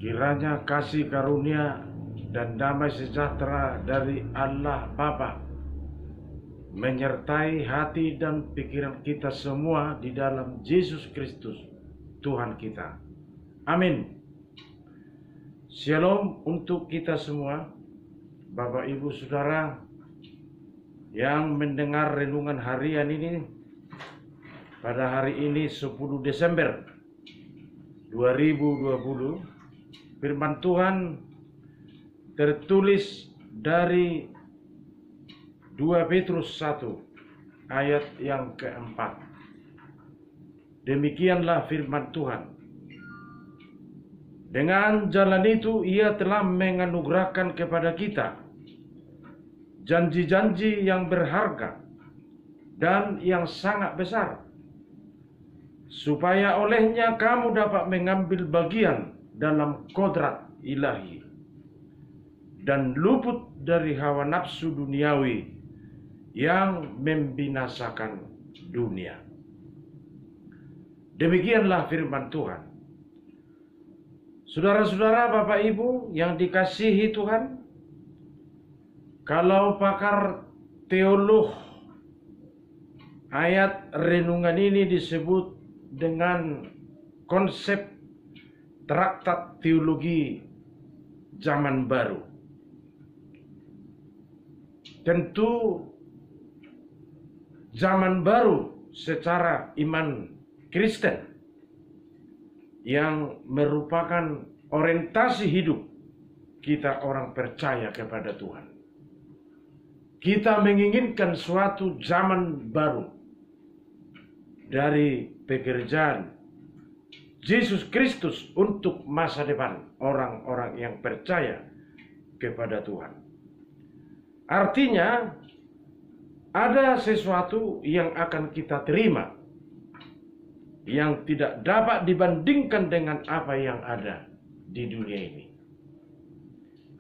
Kiranya kasih karunia dan damai sejahtera dari Allah Bapa menyertai hati dan pikiran kita semua di dalam Yesus Kristus Tuhan kita. Amin. Shalom untuk kita semua, Bapak Ibu Saudara yang mendengar renungan harian ini pada hari ini 10 Desember 2020. Firman Tuhan tertulis dari 2 Petrus 1 ayat yang keempat. Demikianlah firman Tuhan. Dengan jalan itu ia telah menganugerahkan kepada kita janji-janji yang berharga dan yang sangat besar, supaya olehnya kamu dapat mengambil bagian dalam kodrat ilahi dan luput dari hawa nafsu duniawi yang membinasakan dunia. Demikianlah firman Tuhan. Saudara-saudara, Bapak Ibu yang dikasihi Tuhan, kalau pakar teolog ayat renungan ini disebut dengan konsep traktat teologi zaman baru. Tentu zaman baru secara iman Kristen yang merupakan orientasi hidup kita orang percaya kepada Tuhan. Kita menginginkan suatu zaman baru dari pekerjaan Yesus Kristus untuk masa depan orang-orang yang percaya kepada Tuhan. Artinya ada sesuatu yang akan kita terima yang tidak dapat dibandingkan dengan apa yang ada di dunia ini.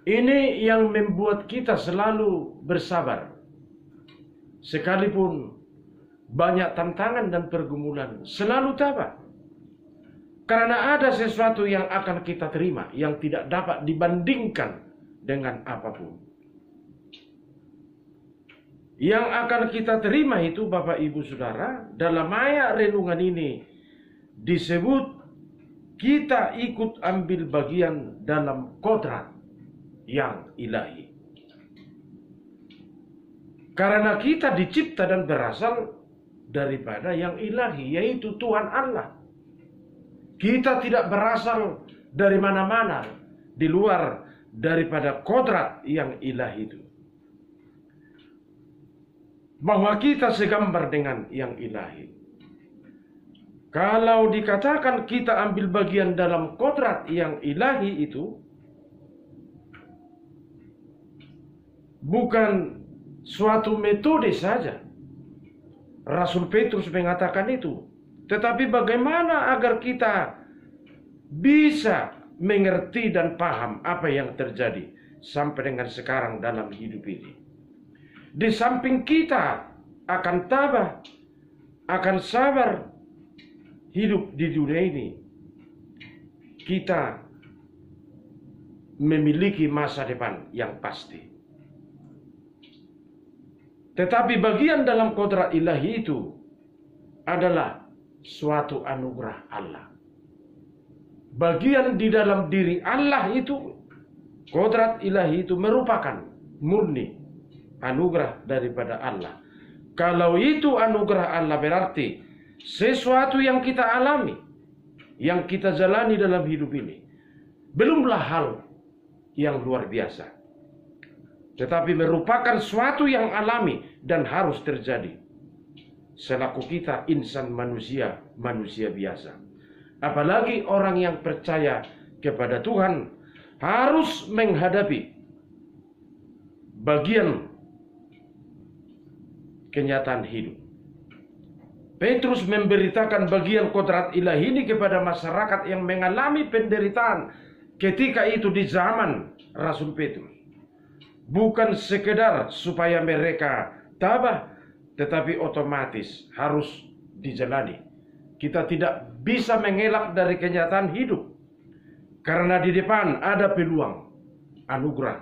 Ini yang membuat kita selalu bersabar, sekalipun banyak tantangan dan pergumulan, selalu tabah. Karena ada sesuatu yang akan kita terima yang tidak dapat dibandingkan dengan apapun. Yang akan kita terima itu, Bapak Ibu Saudara, dalam ayat renungan ini disebut kita ikut ambil bagian dalam kodrat yang ilahi. Karena kita dicipta dan berasal daripada yang ilahi, yaitu Tuhan Allah. Kita tidak berasal dari mana-mana di luar daripada kodrat yang ilahi itu. Bahwa kita segambar dengan yang ilahi. Kalau dikatakan kita ambil bagian dalam kodrat yang ilahi itu, bukan suatu metode saja. Rasul Petrus mengatakan itu. Tetapi bagaimana agar kita bisa mengerti dan paham apa yang terjadi sampai dengan sekarang dalam hidup ini. Di samping kita akan tabah, akan sabar hidup di dunia ini, kita memiliki masa depan yang pasti. Tetapi bagian dalam kodrat ilahi itu adalah suatu anugerah Allah. Bagian di dalam diri Allah itu, kodrat ilahi itu merupakan murni anugerah daripada Allah. Kalau itu anugerah Allah berarti sesuatu yang kita alami, yang kita jalani dalam hidup ini, belumlah hal yang luar biasa, tetapi merupakan suatu yang alami dan harus terjadi selaku kita insan manusia biasa. Apalagi orang yang percaya kepada Tuhan harus menghadapi bagian kenyataan hidup. Petrus memberitakan bagian kodrat ilahi ini kepada masyarakat yang mengalami penderitaan ketika itu di zaman Rasul Petrus. Bukan sekedar supaya mereka tabah, tetapi otomatis harus dijalani. Kita tidak bisa mengelak dari kenyataan hidup. Karena di depan ada peluang anugerah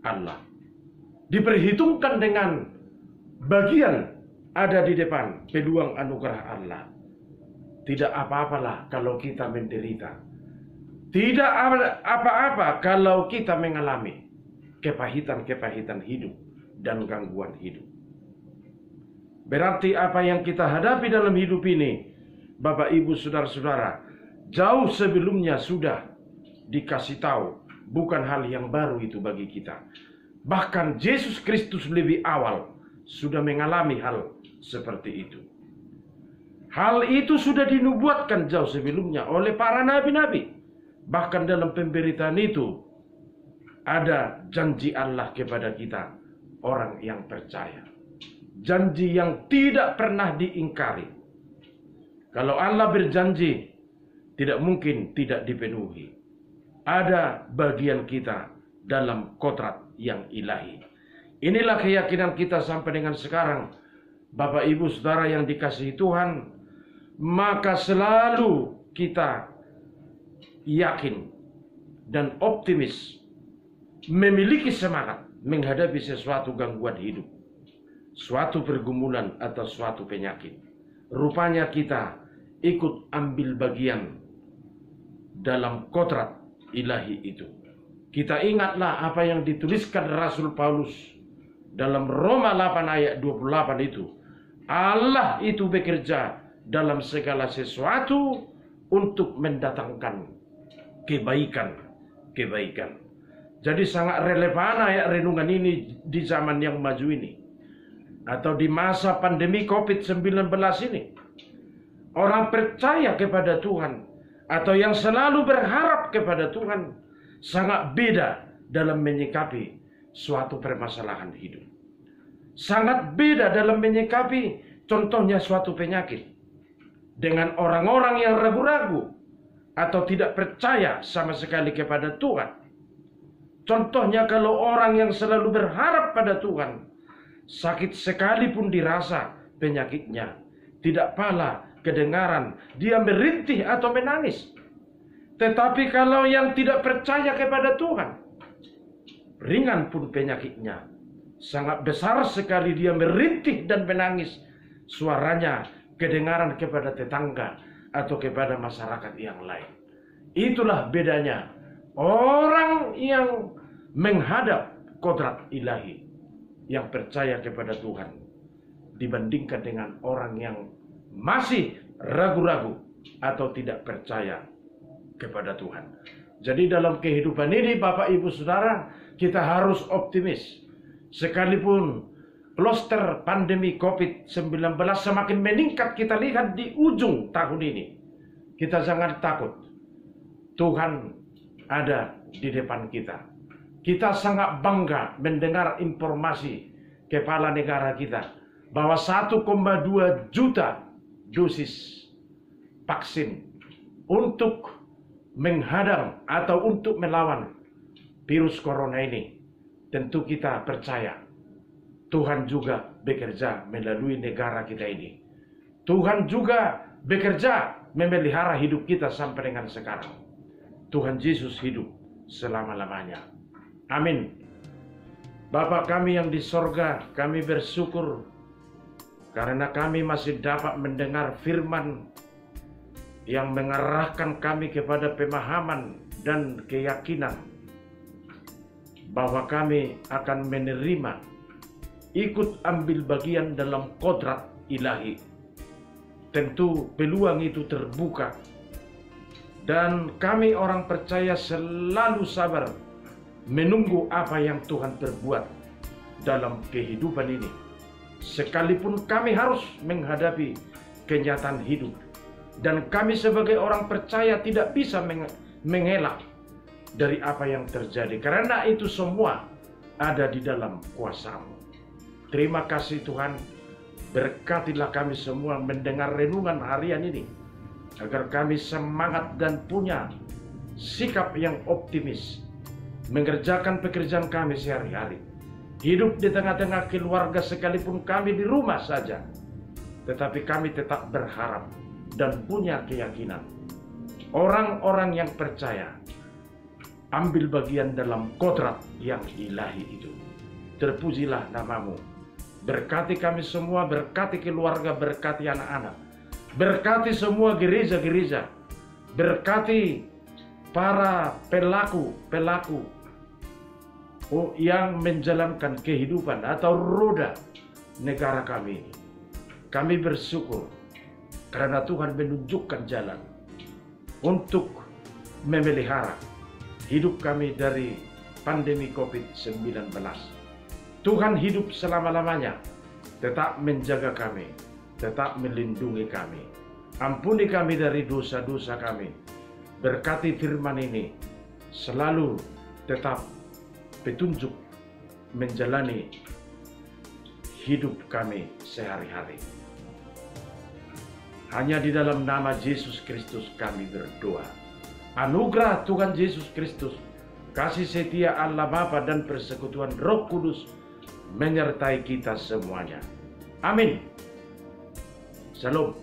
Allah. Diperhitungkan dengan bagian ada di depan peluang anugerah Allah. Tidak apa-apalah kalau kita menderita. Tidak apa-apa kalau kita mengalami kepahitan-kepahitan hidup dan gangguan hidup. Berarti apa yang kita hadapi dalam hidup ini, Bapak, Ibu, Saudara-saudara, jauh sebelumnya sudah dikasih tahu, bukan hal yang baru itu bagi kita. Bahkan Yesus Kristus lebih awal sudah mengalami hal seperti itu. Hal itu sudah dinubuatkan jauh sebelumnya oleh para nabi-nabi. Bahkan dalam pemberitaan itu ada janji Allah kepada kita, orang yang percaya. Janji yang tidak pernah diingkari. Kalau Allah berjanji, tidak mungkin tidak dipenuhi. Ada bagian kita dalam kodrat yang ilahi. Inilah keyakinan kita sampai dengan sekarang. Bapak, Ibu, Saudara yang dikasihi Tuhan, maka selalu kita yakin dan optimis, memiliki semangat menghadapi sesuatu gangguan hidup, suatu pergumulan atau suatu penyakit. Rupanya kita ikut ambil bagian dalam kodrat ilahi itu. Kita ingatlah apa yang dituliskan Rasul Paulus dalam Roma 8 ayat 28 itu. Allah itu bekerja dalam segala sesuatu untuk mendatangkan kebaikan. Jadi sangat relevan ayat renungan ini di zaman yang maju ini. Atau di masa pandemi COVID-19 ini. Orang percaya kepada Tuhan atau yang selalu berharap kepada Tuhan sangat beda dalam menyikapi suatu permasalahan hidup. Sangat beda dalam menyikapi contohnya suatu penyakit. Dengan orang-orang yang ragu-ragu atau tidak percaya sama sekali kepada Tuhan. Contohnya kalau orang yang selalu berharap pada Tuhan, sakit sekalipun dirasa penyakitnya, tidak pala kedengaran dia merintih atau menangis. Tetapi kalau yang tidak percaya kepada Tuhan, ringan pun penyakitnya, sangat besar sekali dia merintih dan menangis, suaranya kedengaran kepada tetangga atau kepada masyarakat yang lain. Itulah bedanya orang yang menghadap kodrat ilahi, yang percaya kepada Tuhan, dibandingkan dengan orang yang masih ragu-ragu atau tidak percaya kepada Tuhan. Jadi dalam kehidupan ini, Bapak, Ibu, Saudara, kita harus optimis. Sekalipun kloster pandemi COVID-19 semakin meningkat kita lihat di ujung tahun ini, kita jangan takut. Tuhan ada di depan kita. Kita sangat bangga mendengar informasi kepala negara kita bahwa 1,2 juta dosis vaksin untuk menghadang atau untuk melawan virus corona ini. Tentu kita percaya Tuhan juga bekerja melalui negara kita ini. Tuhan juga bekerja memelihara hidup kita sampai dengan sekarang. Tuhan Yesus hidup selama-lamanya. Amin. Bapa kami yang di sorga, kami bersyukur karena kami masih dapat mendengar firman yang mengarahkan kami kepada pemahaman dan keyakinan bahwa kami akan menerima, ikut ambil bagian dalam kodrat ilahi. Tentu peluang itu terbuka. Dan kami orang percaya selalu sabar menunggu apa yang Tuhan perbuat dalam kehidupan ini. Sekalipun kami harus menghadapi kenyataan hidup. Dan kami sebagai orang percaya tidak bisa mengelak dari apa yang terjadi. Karena itu semua ada di dalam kuasa-Mu. Terima kasih Tuhan. Berkatilah kami semua mendengar renungan harian ini. Agar kami semangat dan punya sikap yang optimis. Mengerjakan pekerjaan kami sehari-hari. Hidup di tengah-tengah keluarga sekalipun kami di rumah saja. Tetapi kami tetap berharap dan punya keyakinan orang-orang yang percaya ambil bagian dalam kodrat yang ilahi itu. Terpujilah namamu. Berkati kami semua, berkati keluarga, berkati anak-anak, berkati semua gereja-gereja, berkati para pelaku-pelaku yang menjalankan kehidupan atau roda negara kami. Kami bersyukur karena Tuhan menunjukkan jalan untuk memelihara hidup kami dari pandemi COVID-19. Tuhan hidup selama-lamanya, tetap menjaga kami, tetap melindungi kami. Ampuni kami dari dosa-dosa kami. Berkati firman ini, selalu tetap petunjuk menjalani hidup kami sehari-hari. Hanya di dalam nama Yesus Kristus kami berdoa. Anugerah Tuhan Yesus Kristus, kasih setia Allah Bapa dan persekutuan Roh Kudus menyertai kita semuanya. Amin. Shalom.